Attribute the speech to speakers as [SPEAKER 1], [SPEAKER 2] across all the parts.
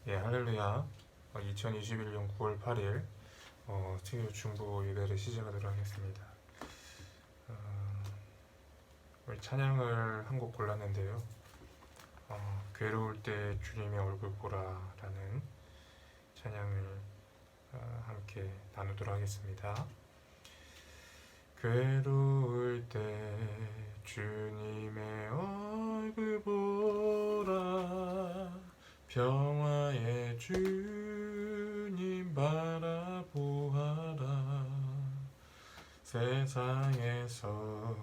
[SPEAKER 1] 예, 할렐루야. 2021년 9월 8일 수요 중보 예배를 시작하도록 하겠습니다. 우리 찬양을 한 곡 골랐는데요. 괴로울 때 주님의 얼굴 보라라는 찬양을 함께 나누도록 하겠습니다. 괴로울 때 주님의 얼굴 보라, 평화의 주님 바라보아라. 세상에서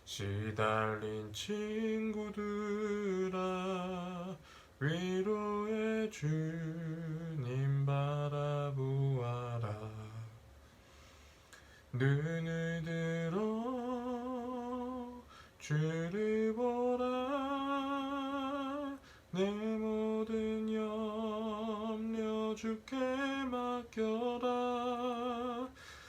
[SPEAKER 1] 시달린 친구들아, 위로의 주님 바라보아라. 눈을 들어 주를 보라, 내 모든 염려 주께 맡겨라.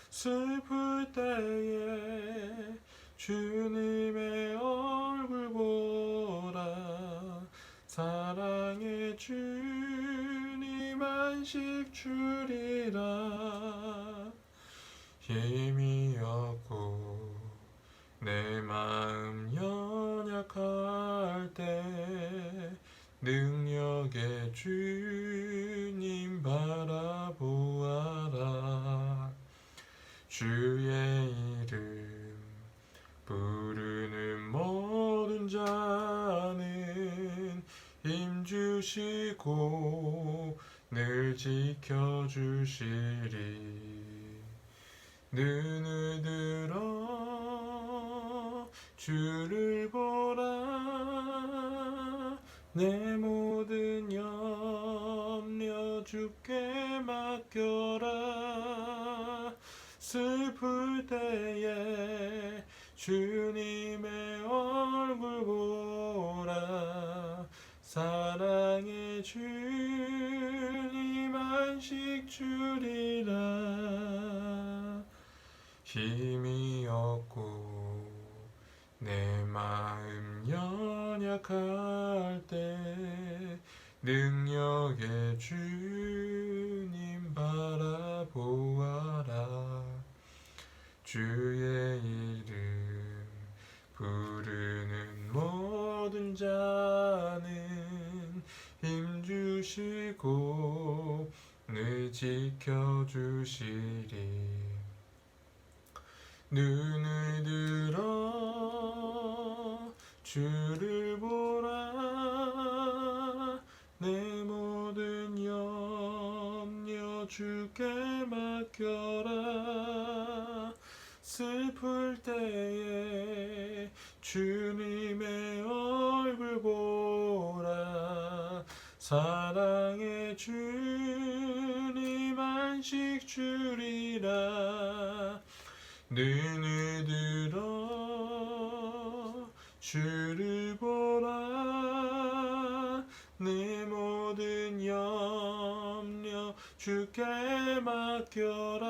[SPEAKER 1] 슬플 때에 주님의 얼굴 보라, 사랑의 주님 안식 주리라. 힘이 없고 내 마음 연약할 때 능력의 주님 바라보아라. 주의 이름 부르는 모든 자는 힘주시고 늘 지켜주시리. 눈을 들어 주를 보라, 내 모든 염려 주께 맡겨라. 슬플 때에 주님의 얼굴 보라, 사랑의 주님 안식 주리라. 힘이 없고 내 마음 연약할 때 능력의 주님 바라보아라. 주의 이름 부르는 모든 자는 힘주시고 늘 지켜주시리. 눈을 들어 주를 보라, 내 모든 염려 주께 맡겨라. 슬플 때에 주님의 얼굴 보라, 사랑의 주님 안식 주리라. 눈을 들어 주를 보라, 내 모든 염려 주께 맡겨라.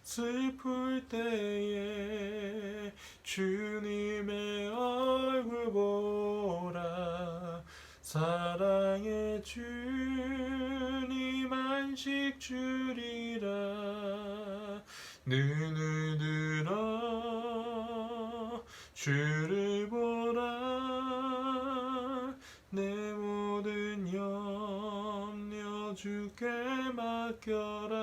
[SPEAKER 1] 슬플 때에 주님의 얼굴 보라, 사랑의 주님 안식 주리라. 눈을 들어 주를 보라, 내 모든 염려 주께 맡겨라.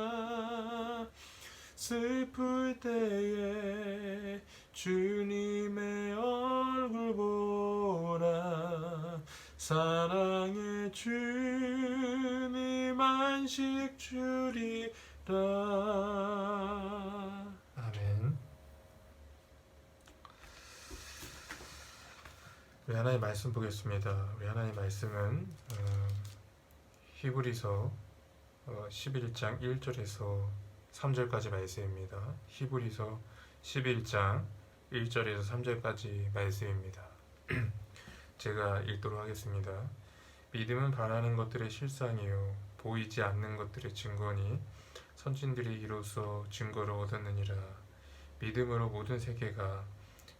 [SPEAKER 1] 슬플 때에 주님의 얼굴 보라, 사랑의 주님 안식 주리라. 아멘. 우리 하나님 말씀 보겠습니다. 우리 하나님 말씀은 히브리서 11장 1절에서 3절까지 말씀입니다. 히브리서 11장 1절에서 3절까지 말씀입니다. 제가 읽도록 하겠습니다. 믿음은 바라는 것들의 실상이요 보이지 않는 것들의 증거니 선진들이 이로써 증거를 얻었느니라. 믿음으로 모든 세계가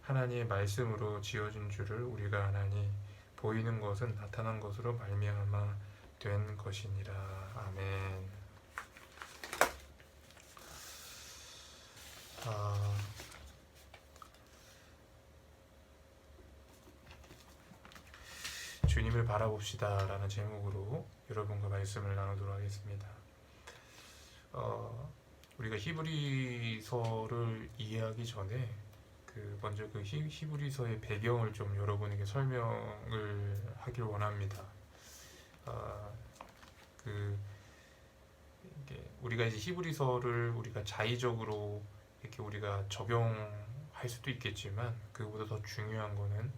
[SPEAKER 1] 하나님의 말씀으로 지어진 줄을 우리가 아나니 보이는 것은 나타난 것으로 말미암아 된 것이니라. 아멘. 주님을 바라봅시다 라는 제목으로 여러분과 말씀을 나누도록 하겠습니다. 우리가 히브리서를 이해하기 전에 먼저 그 히브리서의 배경을 좀 여러분에게 설명을 하길 원합니다. 우리가 이제 히브리서를 우리가 자의적으로 이렇게 우리가 적용할 수도 있겠지만, 그보다 더 중요한 거는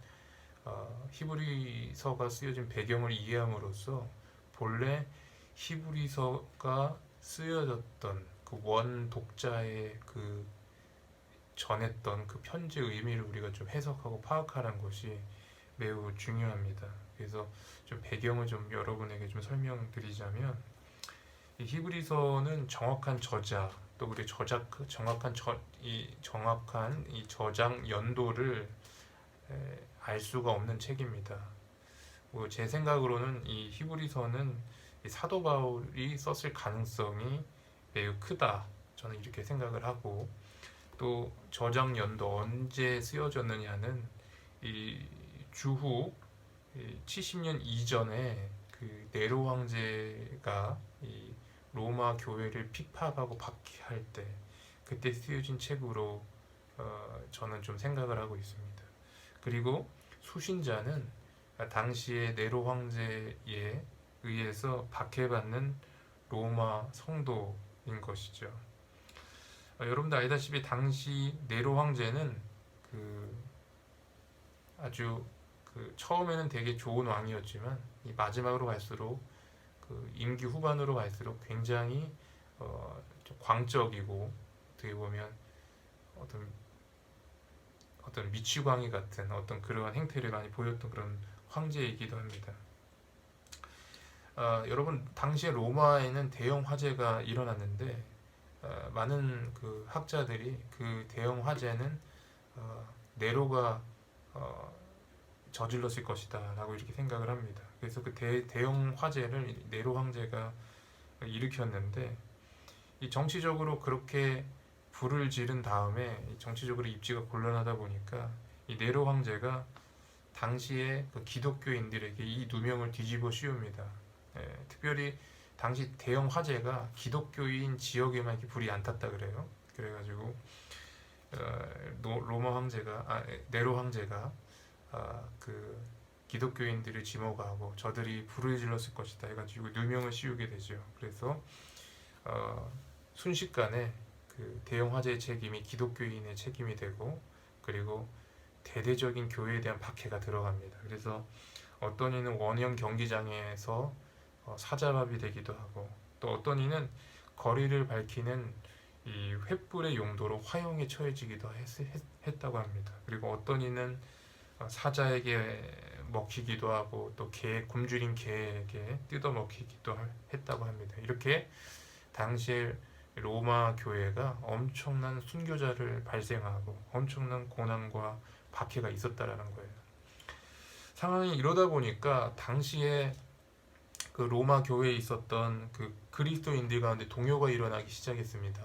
[SPEAKER 1] 히브리서가 쓰여진 배경을 이해함으로써 본래 히브리서가 쓰여졌던 그 원 독자의 그 전했던 그 편지의 의미를 우리가 좀 해석하고 파악하는 것이 매우 중요합니다. 그래서 좀 배경을 좀 여러분에게 좀 설명드리자면, 이 히브리서는 정확한 저자, 또 우리 정확한 이 저장 연도를 알 수가 없는 책입니다. 제 생각으로는 이 히브리서는 이 사도 바울이 썼을 가능성이 매우 크다, 저는 이렇게 생각을 하고, 또 저장 연도 언제 쓰여졌느냐는 이 주후 70년 이전에 그 네로 황제가 이 로마 교회를 핍박하고 박해할 때, 그때 쓰여진 책으로 저는 좀 생각을 하고 있습니다. 그리고 수신자는 당시의 네로 황제에 의해서 박해받는 로마 성도인 것이죠. 여러분도 알다시피 당시 네로 황제는 아주 처음에는 되게 좋은 왕이었지만, 이 마지막으로 갈수록 임기 후반으로 갈수록 굉장히 좀 광적이고, 어떻게 보면 어떤 미치광이 같은 어떤 그러한 행태를 많이 보였던 그런 황제이기도 합니다. 여러분, 당시에 로마에는 대형 화재가 일어났는데, 많은 그 학자들이 그 대형 화재는 네로가 저질렀을 것이다 라고 이렇게 생각을 합니다. 그래서 그 대형 화재를 네로 황제가 일으켰는데, 이 정치적으로 그렇게 불을 지른 다음에 정치적으로 입지가 곤란하다 보니까 이 네로 황제가 당시에 그 기독교인들에게 이 누명을 뒤집어 씌웁니다. 특별히 당시 대형 화재가 기독교인 지역에만 이렇게 불이 안 탔다 그래요. 그래가지고 네로 황제가 그 기독교인들을 지목하고 저들이 불을 질렀을 것이다 해가지고 누명을 씌우게 되죠. 그래서 순식간에 그 대형 화재의 책임이 기독교인의 책임이 되고, 그리고 대대적인 교회에 대한 박해가 들어갑니다. 그래서 어떤 이는 원형 경기장에서 사자밥이 되기도 하고, 또 어떤 이는 거리를 밝히는 이 횃불의 용도로 화형에 처해지기도 했다고 합니다. 그리고 어떤 이는 사자에게 먹히기도 하고, 또 굶주린 개에게 뜯어 먹히기도 했다고 합니다. 이렇게 당시에 로마 교회가 엄청난 순교자를 발생하고 엄청난 고난과 박해가 있었다라는 거예요. 상황이 이러다 보니까 당시에 그 로마 교회에 있었던 그 그리스도인들 가운데 동요가 일어나기 시작했습니다.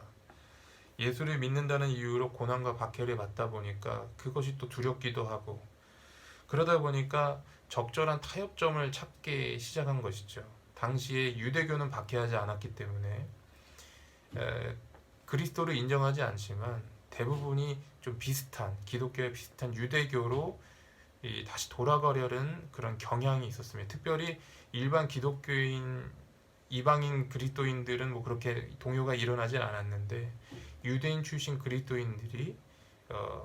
[SPEAKER 1] 예수를 믿는다는 이유로 고난과 박해를 받다 보니까 그것이 또 두렵기도 하고, 그러다 보니까 적절한 타협점을 찾기 시작한 것이죠. 당시에 유대교는 박해하지 않았기 때문에 그리스도를 인정하지 않지만 대부분이 좀 비슷한, 기독교에 비슷한 유대교로 다시 돌아가려는 그런 경향이 있었습니다. 특별히 일반 기독교인, 이방인 그리스도인들은 뭐 그렇게 동요가 일어나진 않았는데, 유대인 출신 그리스도인들이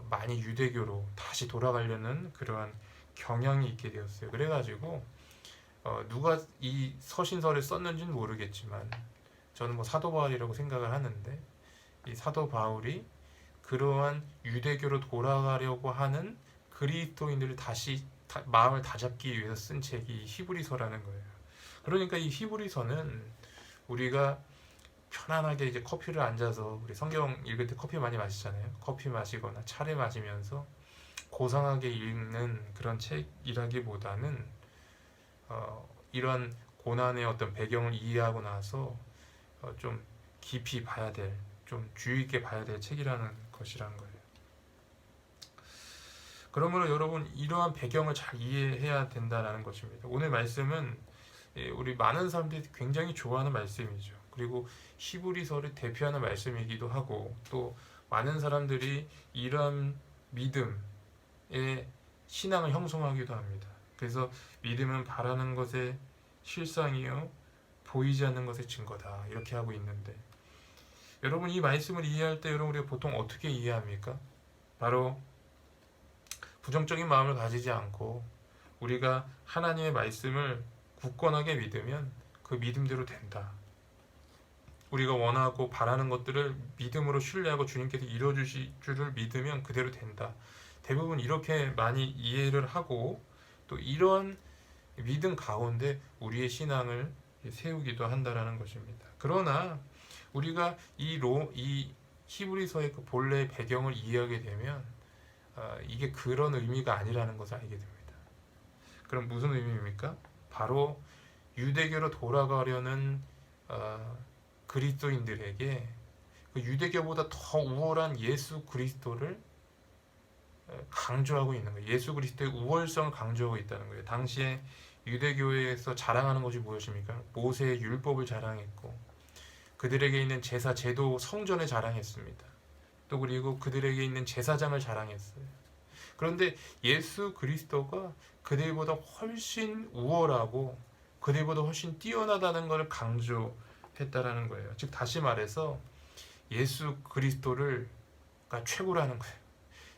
[SPEAKER 1] 많이 유대교로 다시 돌아가려는 그러한 경향이 있게 되었어요. 그래가지고 누가 이 서신서를 썼는지는 모르겠지만 저는 뭐 사도 바울이라고 생각을 하는데, 이 사도 바울이 그러한 유대교로 돌아가려고 하는 그리스도인들을 다시 마음을 다잡기 위해서 쓴 책이 히브리서라는 거예요. 그러니까 이 히브리서는 우리가 편안하게 이제 커피를 앉아서, 우리 성경 읽을 때 커피 많이 마시잖아요. 커피 마시거나 차를 마시면서 고상하게 읽는 그런 책이라기보다는 이런 고난의 어떤 배경을 이해하고 나서 좀 깊이 봐야 될, 좀 주의 있게 봐야 될 책이라는 것이란 거예요. 그러므로 여러분 이러한 배경을 잘 이해해야 된다는 것입니다. 오늘 말씀은 우리 많은 사람들이 굉장히 좋아하는 말씀이죠. 그리고 히브리서를 대표하는 말씀이기도 하고 또 많은 사람들이 이러한 믿음의 신앙을 형성하기도 합니다. 그래서 믿음은 바라는 것의 실상이요 보이지 않는 것의 증거다 이렇게 하고 있는데 여러분 이 말씀을 이해할 때 여러분 우리가 보통 어떻게 이해합니까? 바로 부정적인 마음을 가지지 않고 우리가 하나님의 말씀을 굳건하게 믿으면 그 믿음대로 된다. 우리가 원하고 바라는 것들을 믿음으로 신뢰하고 주님께서 이루어주실 줄을 믿으면 그대로 된다. 대부분 이렇게 많이 이해를 하고 또 이런 믿음 가운데 우리의 신앙을 세우기도 한다라는 것입니다. 그러나 우리가 이 히브리서의 그 본래의 배경을 이해하게 되면 이게 그런 의미가 아니라는 것을 알게 됩니다. 그럼 무슨 의미입니까? 바로 유대교로 돌아가려는 그리스도인들에게 그 유대교보다 더 우월한 예수 그리스도를 강조하고 있는 거예요. 예수 그리스도의 우월성을 강조하고 있다는 거예요. 당시에 유대교에서 자랑하는 것이 무엇입니까? 모세의 율법을 자랑했고 그들에게 있는 제사 제도 성전을 자랑했습니다. 또 그리고 그들에게 있는 제사장을 자랑했어요. 그런데 예수 그리스도가 그들보다 훨씬 우월하고 그들보다 훨씬 뛰어나다는 것을 강조했다라는 거예요. 즉 다시 말해서 예수 그리스도가 최고라는 거예요.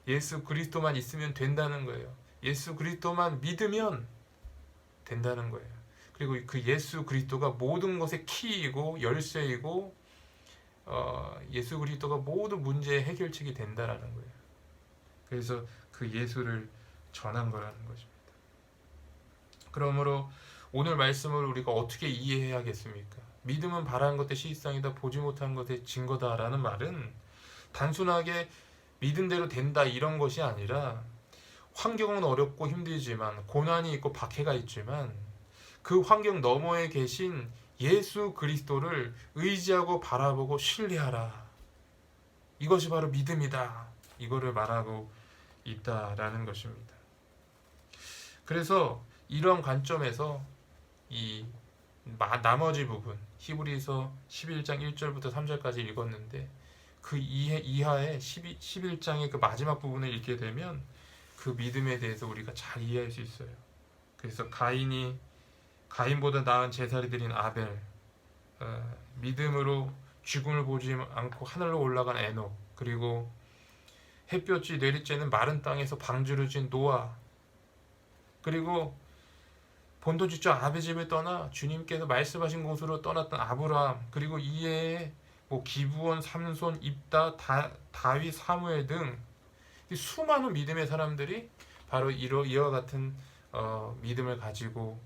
[SPEAKER 1] 예수 그리스도만 있으면 된다는 거예요. 예수 그리스도만 믿으면 된다는 거예요. 그리고 그 예수 그리스도가 모든 것의 키이고 열쇠이고 예수 그리스도가 모든 문제의 해결책이 된다라는 거예요. 그래서 그 예수를 전한 거라는 것입니다. 그러므로 오늘 말씀을 우리가 어떻게 이해해야겠습니까? 믿음은 바라는 것의 실상이다 보지 못한 것의 증거다라는 말은 단순하게 믿은 대로 된다 이런 것이 아니라 환경은 어렵고 힘들지만 고난이 있고 박해가 있지만 그 환경 너머에 계신 예수 그리스도를 의지하고 바라보고 신뢰하라. 이것이 바로 믿음이다. 이거를 말하고 있다라는 것입니다. 그래서 이런 관점에서 이 나머지 부분 히브리서 11장 1절부터 3절까지 읽었는데 그 이하의 11장의 그 마지막 부분을 읽게 되면 그 믿음에 대해서 우리가 잘 이해할 수 있어요. 그래서 가인보다 나은 제사를 드린 아벨, 믿음으로 죽음을 보지 않고 하늘로 올라간 에녹, 그리고 햇볕이 내리쬐는 마른 땅에서 방주를 진 노아, 그리고 본토지쪽 아베 집을 떠나 주님께서 말씀하신 곳으로 떠났던 아브라함, 그리고 이에 기브온, 삼손, 입다, 다윗, 사무엘 등 수많은 믿음의 사람들이 바로 이와 같은 믿음을 가지고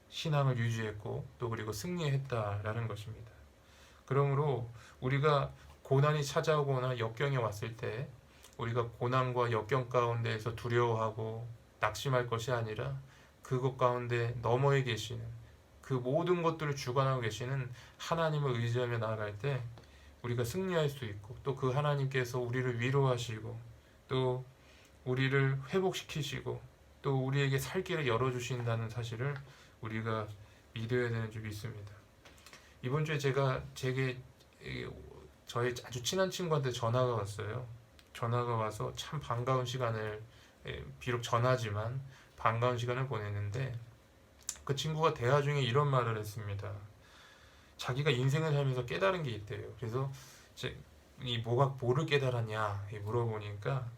[SPEAKER 1] 신앙을 유지했고 또 그리고 승리했다라는 것입니다. 그러므로 우리가 고난이 찾아오거나 역경이 왔을 때 우리가 고난과 역경 가운데에서 두려워하고 낙심할 것이 아니라 그것 가운데 너머에 계시는 그 모든 것들을 주관하고 계시는 하나님을 의지하며 나아갈 때 우리가 승리할 수 있고 또 그 하나님께서 우리를 위로하시고 또 우리를 회복시키시고 또 우리에게 살 길을 열어주신다는 사실을 우리가 믿어야 되는 줄 믿습니다. 이번 주에 저희 아주 친한 친구한테 전화가 왔어요. 전화가 와서 참 반가운 시간을 비록 전화지만 반가운 시간을 보냈는데 그 친구가 대화 중에 이런 말을 했습니다. 자기가 인생을 살면서 깨달은 게 있대요. 그래서 뭐를 깨달았냐 물어보니까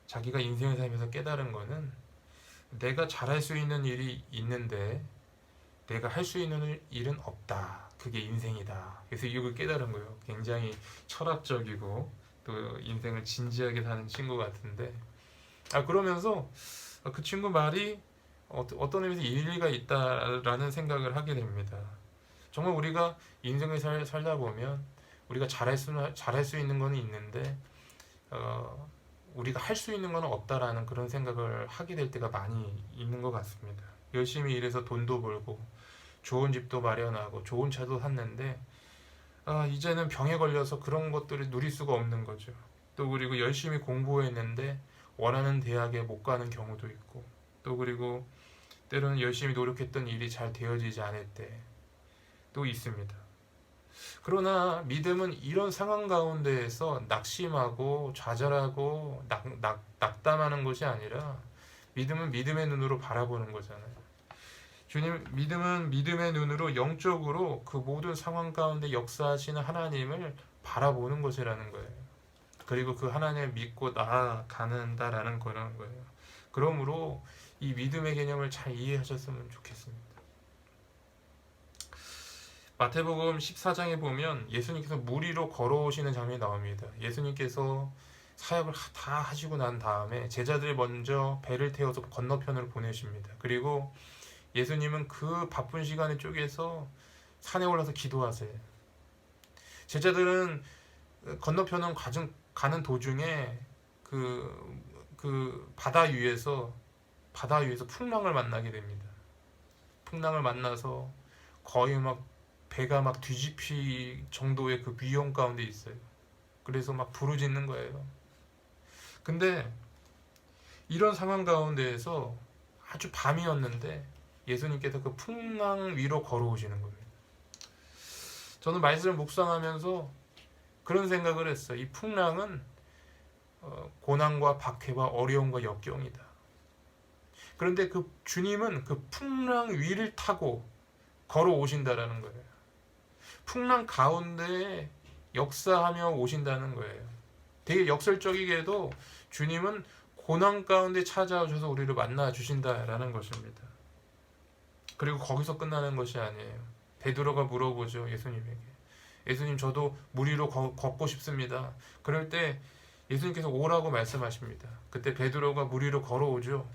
[SPEAKER 1] 자기가 인생을 살면서 깨달은 거는 내가 잘할 수 있는 일이 있는데 내가 할 수 있는 일은 없다. 그게 인생이다. 그래서 이걸 깨달은 거예요. 굉장히 철학적이고 또 인생을 진지하게 사는 친구 같은데 그러면서 그 친구 말이 어떤 의미에서 일리가 있다라는 생각을 하게 됩니다. 정말 우리가 인생을 살다 보면 우리가 잘할 수 있는 건 있는데 우리가 할 수 있는 건 없다라는 그런 생각을 하게 될 때가 많이 있는 것 같습니다. 열심히 일해서 돈도 벌고 좋은 집도 마련하고 좋은 차도 샀는데 이제는 병에 걸려서 그런 것들을 누릴 수가 없는 거죠. 또 그리고 열심히 공부했는데 원하는 대학에 못 가는 경우도 있고, 또 그리고 때로는 열심히 노력했던 일이 잘 되어지지 않을 때도 있습니다. 그러나 믿음은 이런 상황 가운데에서 낙심하고 좌절하고 낙담하는 것이 아니라 믿음은 믿음의 눈으로 바라보는 거잖아요. 믿음은 믿음의 눈으로 영적으로 그 모든 상황 가운데 역사하시는 하나님을 바라보는 것이라는 거예요. 그리고 그 하나님을 믿고 나아가는다라는 거라는 거예요. 그러므로 이 믿음의 개념을 잘 이해하셨으면 좋겠습니다. 마태복음 14장에 보면 예수님께서 물 위로 걸어오시는 장면이 나옵니다. 예수님께서 사역을 다 하시고 난 다음에 제자들이 먼저 배를 태워서 건너편으로 보내십니다. 그리고 예수님은 그 바쁜 시간에 쪼개서 산에 올라서 기도하세요. 제자들은 건너편은 가는 도중에 그 바다 위에서 풍랑을 만나게 됩니다. 풍랑을 만나서 거의 막 배가 막 뒤집힐 정도의 그 위험 가운데 있어요. 그래서 막 부르짖는 거예요. 근데 이런 상황 가운데에서 아주 밤이었는데 예수님께서 그 풍랑 위로 걸어오시는 겁니다. 저는 말씀을 묵상하면서 그런 생각을 했어요. 이 풍랑은 고난과 박해와 어려움과 역경이다. 그런데 그 주님은 그 풍랑 위를 타고 걸어오신다라는 거예요. 풍랑 가운데 역사하며 오신다는 거예요. 되게 역설적이게도 주님은 고난 가운데 찾아오셔서 우리를 만나 주신다라는 것입니다. 그리고 거기서 끝나는 것이 아니에요. 베드로가 물어보죠, 예수님에게. 예수님, 저도 물 위로 걷고 싶습니다. 그럴 때 예수님께서 오라고 말씀하십니다. 그때 베드로가 물 위로 걸어오죠.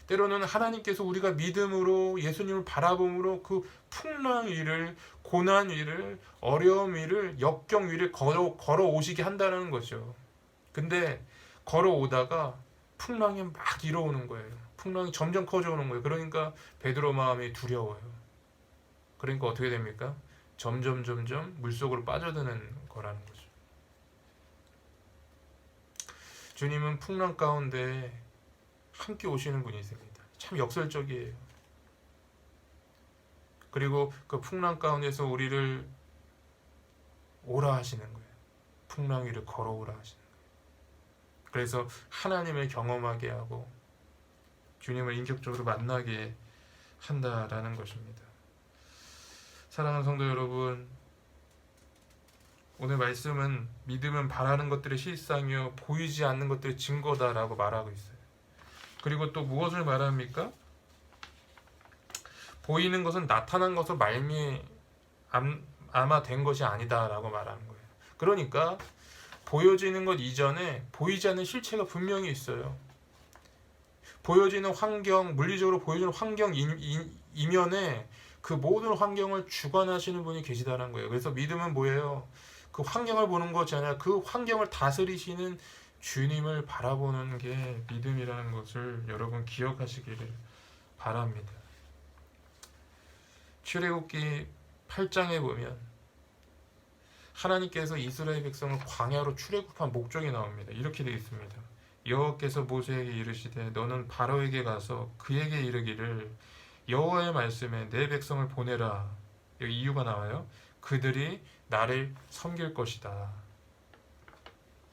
[SPEAKER 1] 때로는 하나님께서 우리가 믿음으로 예수님을 바라봄으로 그 풍랑 위를, 고난 위를, 어려움 위를, 역경 위를 걸어오시게 한다는 거죠. 근데 걸어오다가 풍랑이 막 일어오는 거예요. 풍랑이 점점 커져오는 거예요. 그러니까 베드로 마음이 두려워요. 그러니까 어떻게 됩니까? 점점 물속으로 빠져드는 거라는 거죠. 주님은 풍랑 가운데 함께 오시는 분이십니다. 참 역설적이에요. 그리고 그 풍랑 가운데서 우리를 오라 하시는 거예요. 풍랑 위를 걸어오라 하시는 거예요. 그래서 하나님을 경험하게 하고 주님을 인격적으로 만나게 한다라는 것입니다. 사랑하는 성도 여러분, 오늘 말씀은 믿음은 바라는 것들의 실상이요 보이지 않는 것들의 증거다라고 말하고 있어요. 그리고 또 무엇을 말합니까? 보이는 것은 나타난 것을 아마 된 것이 아니다라고 말하는 거예요. 그러니까 보여지는 것 이전에 보이지 않는 실체가 분명히 있어요. 보여지는 환경, 물리적으로 보여지는 환경 이면에 그 모든 환경을 주관하시는 분이 계시다는 거예요. 그래서 믿음은 뭐예요? 그 환경을 보는 것이 아니라 그 환경을 다스리시는 주님을 바라보는 게 믿음이라는 것을 여러분 기억하시기를 바랍니다. 출애굽기 8장에 보면 하나님께서 이스라엘 백성을 광야로 출애굽한 목적이 나옵니다. 이렇게 되어 있습니다. 여호와께서 모세에게 이르시되 너는 바로에게 가서 그에게 이르기를 여호와의 말씀에 내 백성을 보내라. 여기 이유가 나와요. 그들이 나를 섬길 것이다.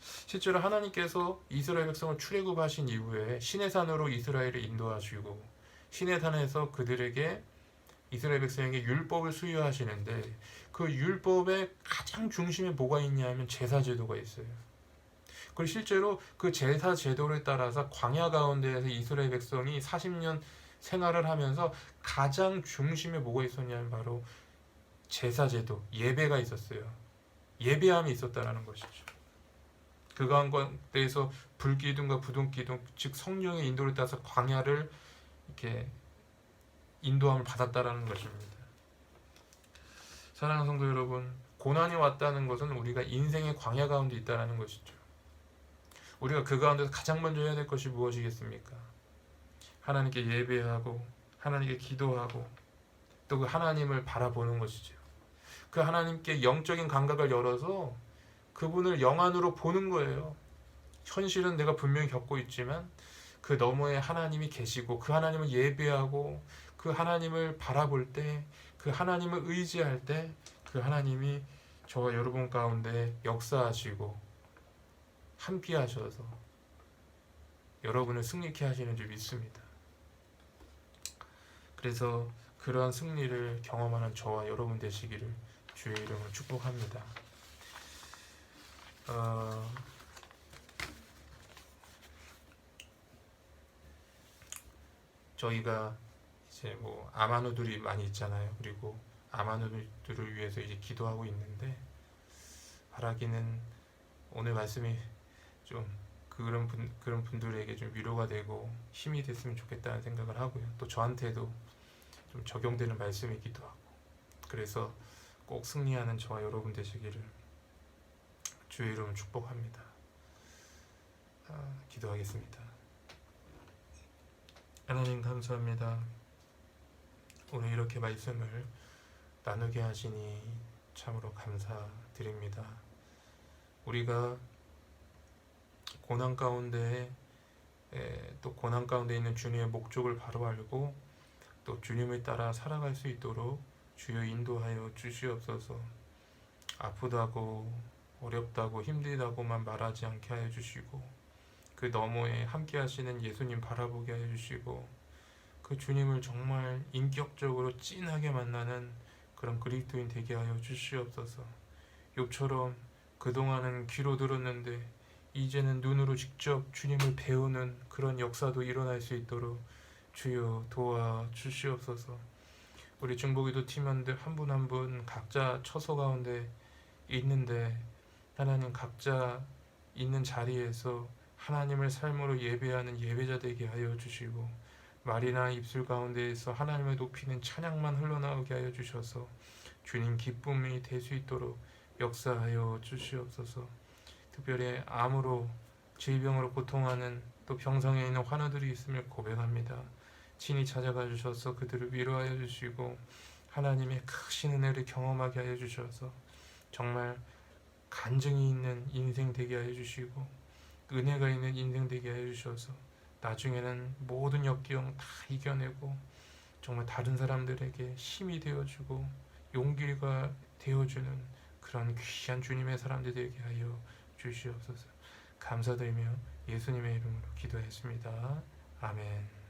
[SPEAKER 1] 실제로 하나님께서 이스라엘 백성을 출애굽하신 이후에 시내산으로 이스라엘을 인도하시고 시내산에서 그들에게 이스라엘 백성에게 율법을 수여하시는데 그 율법의 가장 중심에 뭐가 있냐면 제사제도가 있어요. 그리고 실제로 그 제사제도를 따라서 광야 가운데에서 이스라엘 백성이 40년 생활을 하면서 가장 중심에 뭐가 있었냐면 바로 제사제도, 예배가 있었어요. 예배함이 있었다는 것이죠. 그 가운데에서 불기둥과 부둥기둥, 즉 성령의 인도를 따라서 광야를 이렇게 인도함을 받았다라는 것입니다. 사랑하는 성도 여러분, 고난이 왔다는 것은 우리가 인생의 광야 가운데 있다는 것이죠. 우리가 그 가운데서 가장 먼저 해야 될 것이 무엇이겠습니까? 하나님께 예배하고 하나님께 기도하고 또 그 하나님을 바라보는 것이죠. 그 하나님께 영적인 감각을 열어서 그분을 영안으로 보는 거예요. 현실은 내가 분명히 겪고 있지만 그 너머에 하나님이 계시고 그 하나님을 예배하고 그 하나님을 바라볼 때, 그 하나님을 의지할 때 그 하나님이 저와 여러분 가운데 역사하시고 함께 하셔서 여러분을 승리케 하시는 줄 믿습니다. 그래서 그러한 승리를 경험하는 저와 여러분 되시기를 주의 이름으로 축복합니다. 저희가 이제 뭐 아마누들이 많이 있잖아요. 그리고 아마누들을 위해서 이제 기도하고 있는데, 바라기는 오늘 말씀이 좀 그런 분들에게 좀 위로가 되고 힘이 됐으면 좋겠다는 생각을 하고요. 또 저한테도 좀 적용되는 말씀이기도 하고, 그래서 꼭 승리하는 저와 여러분 되시기를 주의 이름으로 축복합니다. 기도하겠습니다. 하나님 감사합니다. 오늘 이렇게 말씀을 나누게 하시니 참으로 감사드립니다. 우리가 고난 가운데 또 고난 가운데 있는 주님의 목적을 바로 알고 또 주님을 따라 살아갈 수 있도록 주여 인도하여 주시옵소서. 아프다고 어렵다고 힘들다고만 말하지 않게 하여 주시고, 그 너머에 함께 하시는 예수님 바라보게 하여 주시고, 그 주님을 정말 인격적으로 찐하게 만나는 그런 그리스도인 되게 하여 주시옵소서. 욥처럼 그동안은 귀로 들었는데 이제는 눈으로 직접 주님을 배우는 그런 역사도 일어날 수 있도록 주여 도와 주시옵소서. 우리 중보기도 팀원들 한 분 한 분 각자 처소 가운데 있는데, 하나님 각자 있는 자리에서 하나님을 삶으로 예배하는 예배자 되게 하여 주시고, 말이나 입술 가운데에서 하나님을 높이는 찬양만 흘러나오게 하여 주셔서 주님 기쁨이 될 수 있도록 역사하여 주시옵소서. 특별히 암으로 질병으로 고통하는 또 병상에 있는 환우들이 있음을 고백합니다. 친히 찾아가 주셔서 그들을 위로하여 주시고 하나님의 크신 은혜를 경험하게 하여 주셔서 정말 간증이 있는 인생 되게 하여 주시고 은혜가 있는 인생 되게 하여 주셔서 나중에는 모든 역경 다 이겨내고 정말 다른 사람들에게 힘이 되어주고 용기가 되어주는 그런 귀한 주님의 사람들 되게 하여 주시옵소서. 감사드리며 예수님의 이름으로 기도했습니다. 아멘.